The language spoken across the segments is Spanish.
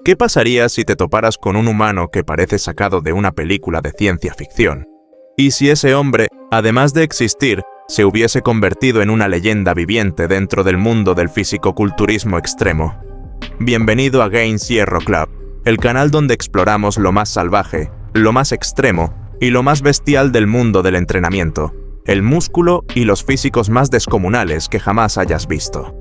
¿Qué pasaría si te toparas con un humano que parece sacado de una película de ciencia ficción? ¿Y si ese hombre, además de existir, se hubiese convertido en una leyenda viviente dentro del mundo del fisicoculturismo extremo? Bienvenido a Gains Hierro Club, el canal donde exploramos lo más salvaje, lo más extremo y lo más bestial del mundo del entrenamiento, el músculo y los físicos más descomunales que jamás hayas visto.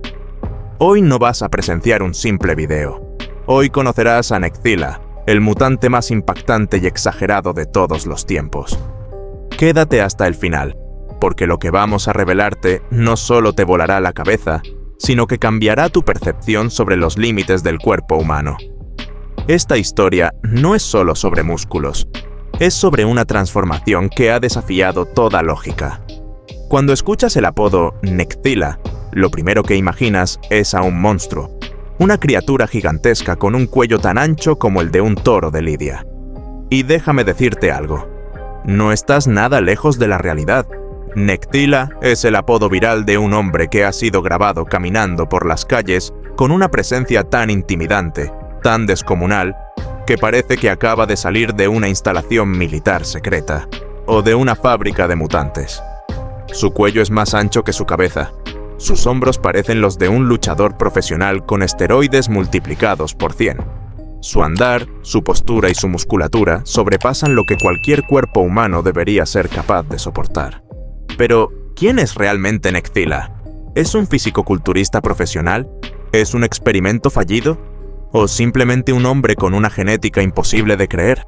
Hoy no vas a presenciar un simple video. Hoy conocerás a Nektzila, el mutante más impactante y exagerado de todos los tiempos. Quédate hasta el final, porque lo que vamos a revelarte no solo te volará la cabeza, sino que cambiará tu percepción sobre los límites del cuerpo humano. Esta historia no es solo sobre músculos, es sobre una transformación que ha desafiado toda lógica. Cuando escuchas el apodo Nektzila, lo primero que imaginas es a un monstruo, una criatura gigantesca con un cuello tan ancho como el de un toro de lidia. Y déjame decirte algo, no estás nada lejos de la realidad. Nektzila es el apodo viral de un hombre que ha sido grabado caminando por las calles con una presencia tan intimidante, tan descomunal, que parece que acaba de salir de una instalación militar secreta, o de una fábrica de mutantes. Su cuello es más ancho que su cabeza. Sus hombros parecen los de un luchador profesional con esteroides multiplicados por 100. Su andar, su postura y su musculatura sobrepasan lo que cualquier cuerpo humano debería ser capaz de soportar. Pero, ¿quién es realmente Nektzila? ¿Es un fisicoculturista profesional? ¿Es un experimento fallido? ¿O simplemente un hombre con una genética imposible de creer?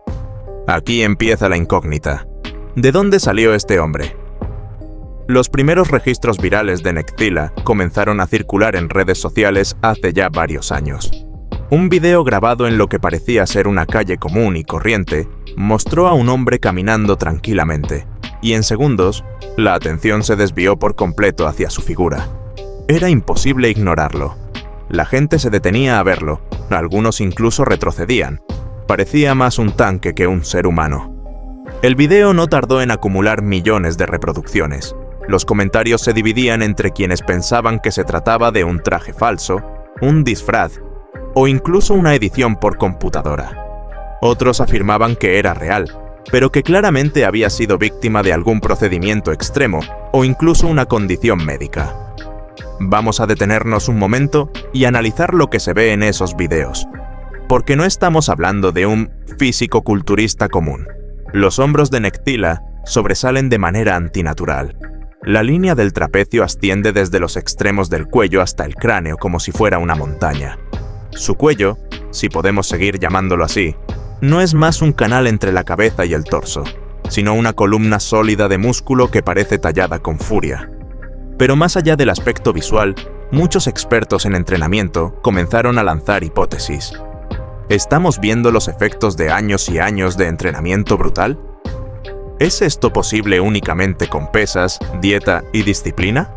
Aquí empieza la incógnita. ¿De dónde salió este hombre? Los primeros registros virales de Nektzila comenzaron a circular en redes sociales hace ya varios años. Un video grabado en lo que parecía ser una calle común y corriente mostró a un hombre caminando tranquilamente, y en segundos, la atención se desvió por completo hacia su figura. Era imposible ignorarlo. La gente se detenía a verlo, algunos incluso retrocedían. Parecía más un tanque que un ser humano. El video no tardó en acumular millones de reproducciones. Los comentarios se dividían entre quienes pensaban que se trataba de un traje falso, un disfraz o incluso una edición por computadora. Otros afirmaban que era real, pero que claramente había sido víctima de algún procedimiento extremo o incluso una condición médica. Vamos a detenernos un momento y analizar lo que se ve en esos videos, porque no estamos hablando de un fisicoculturista común. Los hombros de Nektzila sobresalen de manera antinatural. La línea del trapecio asciende desde los extremos del cuello hasta el cráneo como si fuera una montaña. Su cuello, si podemos seguir llamándolo así, no es más un canal entre la cabeza y el torso, sino una columna sólida de músculo que parece tallada con furia. Pero más allá del aspecto visual, muchos expertos en entrenamiento comenzaron a lanzar hipótesis. ¿Estamos viendo los efectos de años y años de entrenamiento brutal? ¿Es esto posible únicamente con pesas, dieta y disciplina?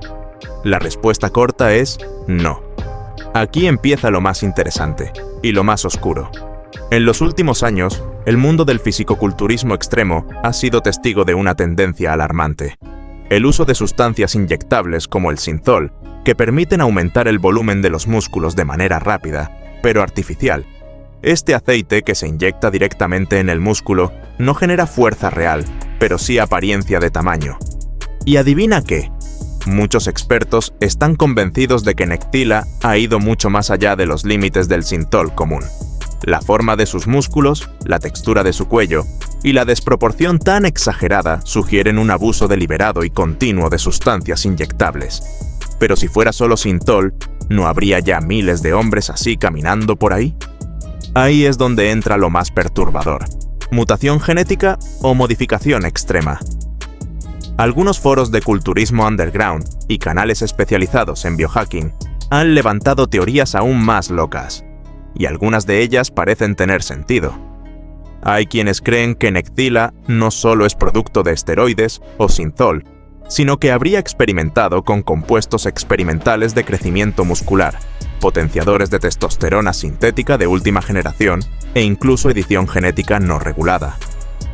La respuesta corta es no. Aquí empieza lo más interesante y lo más oscuro. En los últimos años, el mundo del fisicoculturismo extremo ha sido testigo de una tendencia alarmante. El uso de sustancias inyectables como el Synthol, que permiten aumentar el volumen de los músculos de manera rápida, pero artificial. Este aceite que se inyecta directamente en el músculo no genera fuerza real, pero sí apariencia de tamaño. ¿Y adivina qué? Muchos expertos están convencidos de que Nektzila ha ido mucho más allá de los límites del Synthol común. La forma de sus músculos, la textura de su cuello y la desproporción tan exagerada sugieren un abuso deliberado y continuo de sustancias inyectables. Pero si fuera solo Synthol, ¿no habría ya miles de hombres así caminando por ahí? Ahí es donde entra lo más perturbador. ¿Mutación genética o modificación extrema? Algunos foros de culturismo underground y canales especializados en biohacking han levantado teorías aún más locas, y algunas de ellas parecen tener sentido. Hay quienes creen que Nektzila no solo es producto de esteroides o Synthol, sino que habría experimentado con compuestos experimentales de crecimiento muscular, potenciadores de testosterona sintética de última generación e incluso edición genética no regulada.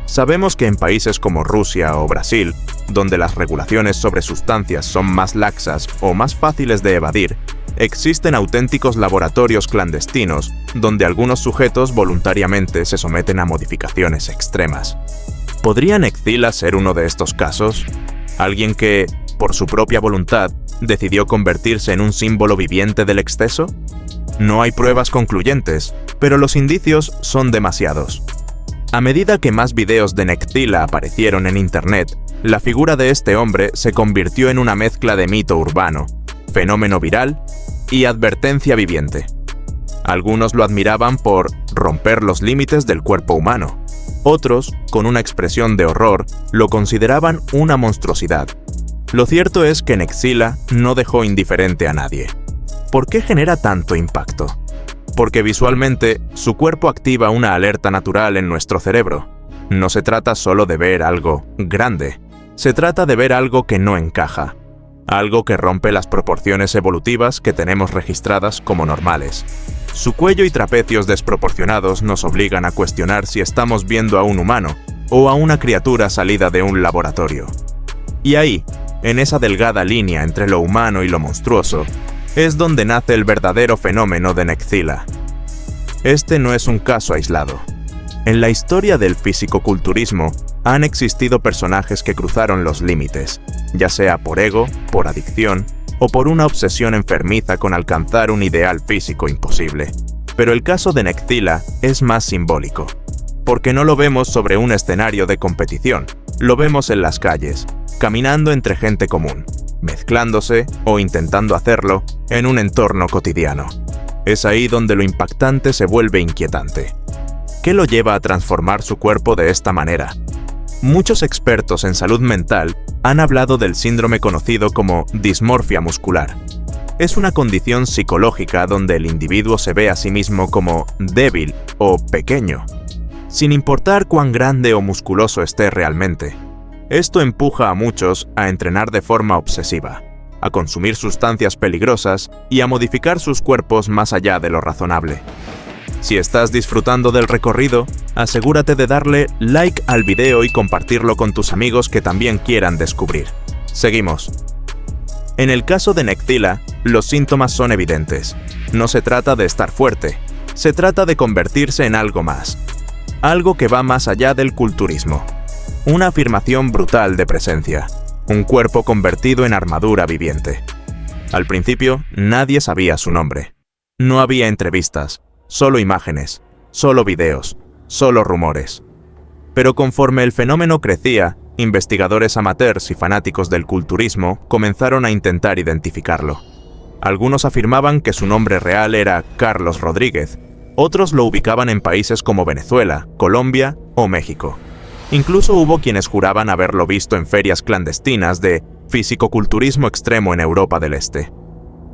Sabemos que en países como Rusia o Brasil, donde las regulaciones sobre sustancias son más laxas o más fáciles de evadir, Existen auténticos laboratorios clandestinos, donde algunos sujetos voluntariamente se someten a modificaciones extremas. ¿Podría Nextila ser uno de estos casos? ¿Alguien que, por su propia voluntad, decidió convertirse en un símbolo viviente del exceso? No hay pruebas concluyentes, pero los indicios son demasiados. A medida que más videos de Nextila aparecieron en Internet, la figura de este hombre se convirtió en una mezcla de mito urbano, fenómeno viral y advertencia viviente. Algunos lo admiraban por romper los límites del cuerpo humano. Otros, con una expresión de horror, lo consideraban una monstruosidad. Lo cierto es que Nextila no dejó indiferente a nadie. ¿Por qué genera tanto impacto? Porque visualmente, su cuerpo activa una alerta natural en nuestro cerebro. No se trata solo de ver algo grande, se trata de ver algo que no encaja, algo que rompe las proporciones evolutivas que tenemos registradas como normales. Su cuello y trapecios desproporcionados nos obligan a cuestionar si estamos viendo a un humano o a una criatura salida de un laboratorio. Y ahí, en esa delgada línea entre lo humano y lo monstruoso, es donde nace el verdadero fenómeno de Nextila. Este no es un caso aislado. En la historia del fisicoculturismo han existido personajes que cruzaron los límites, ya sea por ego, por adicción o por una obsesión enfermiza con alcanzar un ideal físico imposible. Pero el caso de Nextila es más simbólico, porque no lo vemos sobre un escenario de competición, lo vemos en las calles, caminando entre gente común, mezclándose o intentando hacerlo en un entorno cotidiano. Es ahí donde lo impactante se vuelve inquietante. ¿Qué lo lleva a transformar su cuerpo de esta manera? Muchos expertos en salud mental han hablado del síndrome conocido como dismorfia muscular. Es una condición psicológica donde el individuo se ve a sí mismo como débil o pequeño, sin importar cuán grande o musculoso esté realmente. Esto empuja a muchos a entrenar de forma obsesiva, a consumir sustancias peligrosas y a modificar sus cuerpos más allá de lo razonable. Si estás disfrutando del recorrido, asegúrate de darle like al video y compartirlo con tus amigos que también quieran descubrir. Seguimos. En el caso de Nextila, los síntomas son evidentes. No se trata de estar fuerte, se trata de convertirse en algo más. Algo que va más allá del culturismo. Una afirmación brutal de presencia. Un cuerpo convertido en armadura viviente. Al principio, nadie sabía su nombre. No había entrevistas, solo imágenes, solo videos, solo rumores. Pero conforme el fenómeno crecía, investigadores amateurs y fanáticos del culturismo comenzaron a intentar identificarlo. Algunos afirmaban que su nombre real era Carlos Rodríguez, otros lo ubicaban en países como Venezuela, Colombia o México. Incluso hubo quienes juraban haberlo visto en ferias clandestinas de fisicoculturismo extremo en Europa del Este.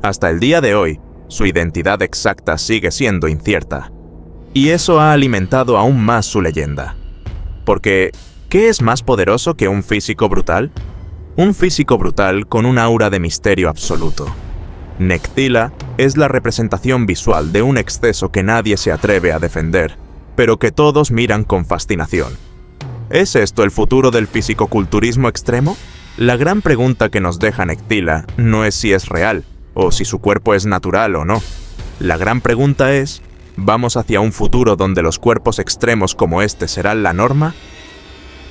Hasta el día de hoy, su identidad exacta sigue siendo incierta. Y eso ha alimentado aún más su leyenda. Porque, ¿qué es más poderoso que un físico brutal? Un físico brutal con un aura de misterio absoluto. Nextila es la representación visual de un exceso que nadie se atreve a defender, pero que todos miran con fascinación. ¿Es esto el futuro del fisicoculturismo extremo? La gran pregunta que nos deja Nextila no es si es real, o si su cuerpo es natural o no. La gran pregunta es, ¿vamos hacia un futuro donde los cuerpos extremos como este serán la norma?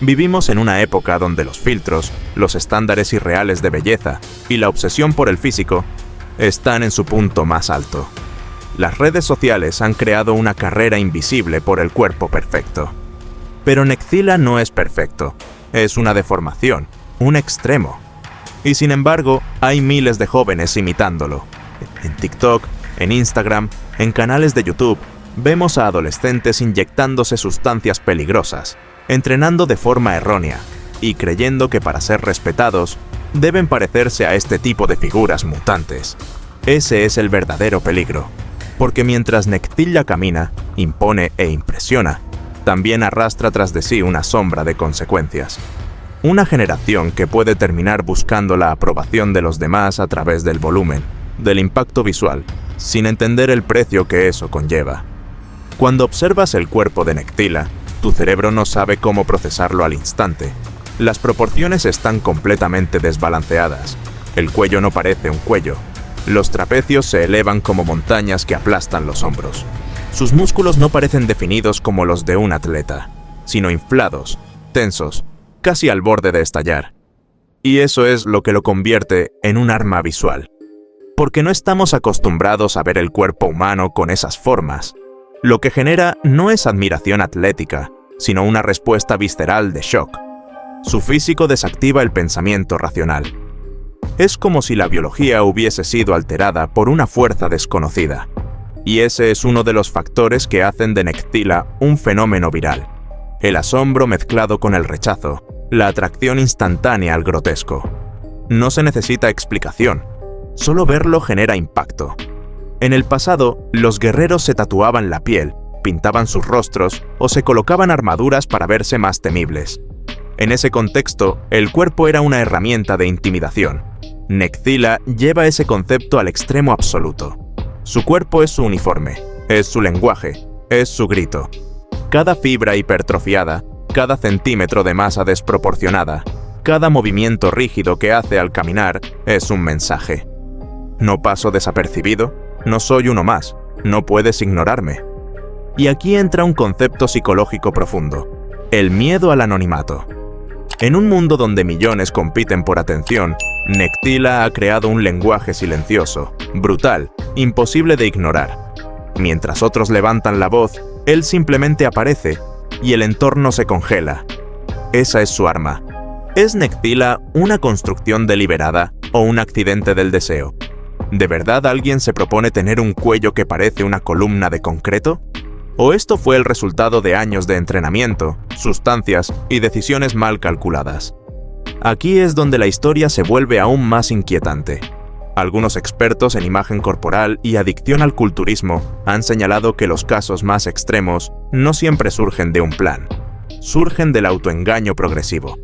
Vivimos en una época donde los filtros, los estándares irreales de belleza y la obsesión por el físico están en su punto más alto. Las redes sociales han creado una carrera invisible por el cuerpo perfecto. Pero Nextila no es perfecto, es una deformación, un extremo. Y sin embargo, hay miles de jóvenes imitándolo. En TikTok, en Instagram, en canales de YouTube, vemos a adolescentes inyectándose sustancias peligrosas, entrenando de forma errónea y creyendo que para ser respetados, deben parecerse a este tipo de figuras mutantes. Ese es el verdadero peligro, porque mientras Nextila camina, impone e impresiona, también arrastra tras de sí una sombra de consecuencias. Una generación que puede terminar buscando la aprobación de los demás a través del volumen, del impacto visual, sin entender el precio que eso conlleva. Cuando observas el cuerpo de Nextila, tu cerebro no sabe cómo procesarlo al instante. Las proporciones están completamente desbalanceadas. El cuello no parece un cuello. Los trapecios se elevan como montañas que aplastan los hombros. Sus músculos no parecen definidos como los de un atleta, sino inflados, tensos, casi al borde de estallar. Y eso es lo que lo convierte en un arma visual. Porque no estamos acostumbrados a ver el cuerpo humano con esas formas. Lo que genera no es admiración atlética, sino una respuesta visceral de shock. Su físico desactiva el pensamiento racional. Es como si la biología hubiese sido alterada por una fuerza desconocida. Y ese es uno de los factores que hacen de Nextila un fenómeno viral. El asombro mezclado con el rechazo, la atracción instantánea al grotesco. No se necesita explicación, solo verlo genera impacto. En el pasado, los guerreros se tatuaban la piel, pintaban sus rostros o se colocaban armaduras para verse más temibles. En ese contexto, el cuerpo era una herramienta de intimidación. Nextila lleva ese concepto al extremo absoluto. Su cuerpo es su uniforme, es su lenguaje, es su grito. Cada fibra hipertrofiada, cada centímetro de masa desproporcionada, cada movimiento rígido que hace al caminar es un mensaje. No paso desapercibido, no soy uno más, no puedes ignorarme. Y aquí entra un concepto psicológico profundo, el miedo al anonimato. En un mundo donde millones compiten por atención, Nextila ha creado un lenguaje silencioso, brutal, imposible de ignorar. Mientras otros levantan la voz, él simplemente aparece, y el entorno se congela. Esa es su arma. ¿Es Nextila una construcción deliberada o un accidente del deseo? ¿De verdad alguien se propone tener un cuello que parece una columna de concreto? ¿O esto fue el resultado de años de entrenamiento, sustancias y decisiones mal calculadas? Aquí es donde la historia se vuelve aún más inquietante. Algunos expertos en imagen corporal y adicción al culturismo han señalado que los casos más extremos no siempre surgen de un plan. Surgen del autoengaño progresivo.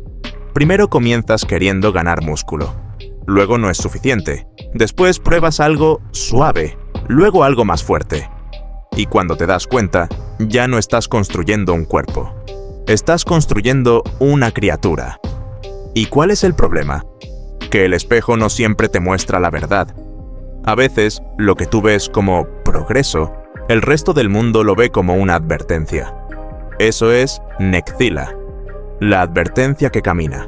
Primero comienzas queriendo ganar músculo. Luego no es suficiente. Después pruebas algo suave, luego algo más fuerte. Y cuando te das cuenta, ya no estás construyendo un cuerpo. Estás construyendo una criatura. ¿Y cuál es el problema? Que el espejo no siempre te muestra la verdad. A veces, lo que tú ves como progreso, el resto del mundo lo ve como una advertencia. Eso es Nextila, la advertencia que camina.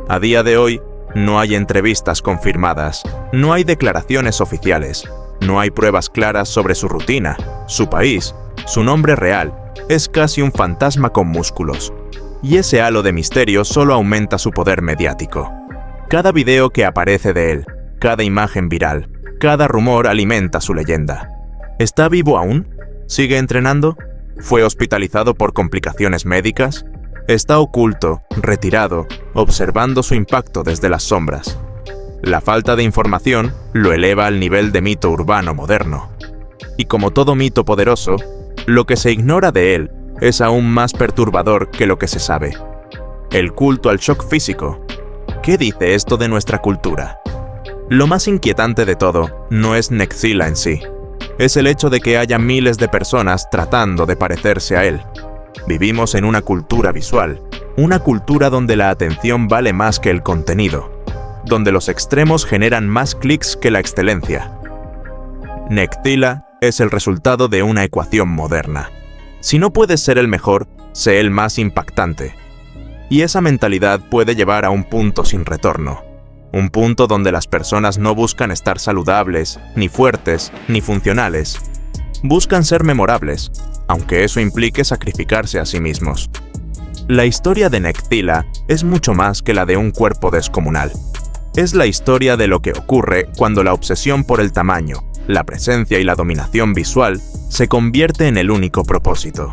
A día de hoy, no hay entrevistas confirmadas, no hay declaraciones oficiales, no hay pruebas claras sobre su rutina, su país, su nombre real. Es casi un fantasma con músculos. Y ese halo de misterio solo aumenta su poder mediático. Cada video que aparece de él, cada imagen viral, cada rumor alimenta su leyenda. ¿Está vivo aún? ¿Sigue entrenando? ¿Fue hospitalizado por complicaciones médicas? Está oculto, retirado, observando su impacto desde las sombras. La falta de información lo eleva al nivel de mito urbano moderno. Y como todo mito poderoso, lo que se ignora de él es aún más perturbador que lo que se sabe. El culto al shock físico. ¿Qué dice esto de nuestra cultura? Lo más inquietante de todo no es Nextila en sí. Es el hecho de que haya miles de personas tratando de parecerse a él. Vivimos en una cultura visual, una cultura donde la atención vale más que el contenido, donde los extremos generan más clics que la excelencia. Nextila es el resultado de una ecuación moderna. Si no puedes ser el mejor, sé el más impactante. Y esa mentalidad puede llevar a un punto sin retorno. Un punto donde las personas no buscan estar saludables, ni fuertes, ni funcionales. Buscan ser memorables, aunque eso implique sacrificarse a sí mismos. La historia de Nextila es mucho más que la de un cuerpo descomunal. Es la historia de lo que ocurre cuando la obsesión por el tamaño, la presencia y la dominación visual se convierte en el único propósito.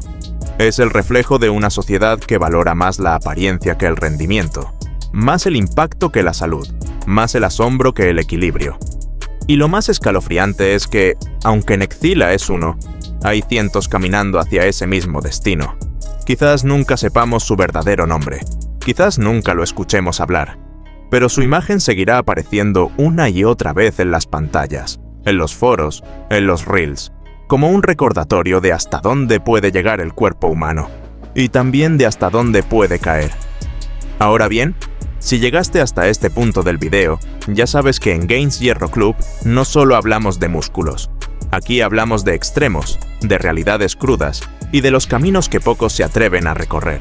Es el reflejo de una sociedad que valora más la apariencia que el rendimiento, más el impacto que la salud, más el asombro que el equilibrio. Y lo más escalofriante es que, aunque Nextila es uno, hay cientos caminando hacia ese mismo destino. Quizás nunca sepamos su verdadero nombre, quizás nunca lo escuchemos hablar, pero su imagen seguirá apareciendo una y otra vez en las pantallas, en los foros, en los reels, como un recordatorio de hasta dónde puede llegar el cuerpo humano, y también de hasta dónde puede caer. Ahora bien, si llegaste hasta este punto del video, Ya sabes que en Gains Hierro Club no solo hablamos de músculos. Aquí hablamos de extremos, de realidades crudas y de los caminos que pocos se atreven a recorrer.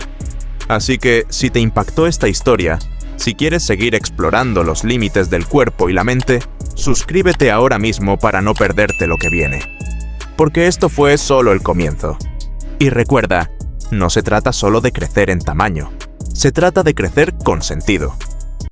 Así que, si te impactó esta historia, si quieres seguir explorando los límites del cuerpo y la mente, suscríbete ahora mismo para no perderte lo que viene. Porque esto fue solo el comienzo. Y recuerda, no se trata solo de crecer en tamaño, se trata de crecer con sentido.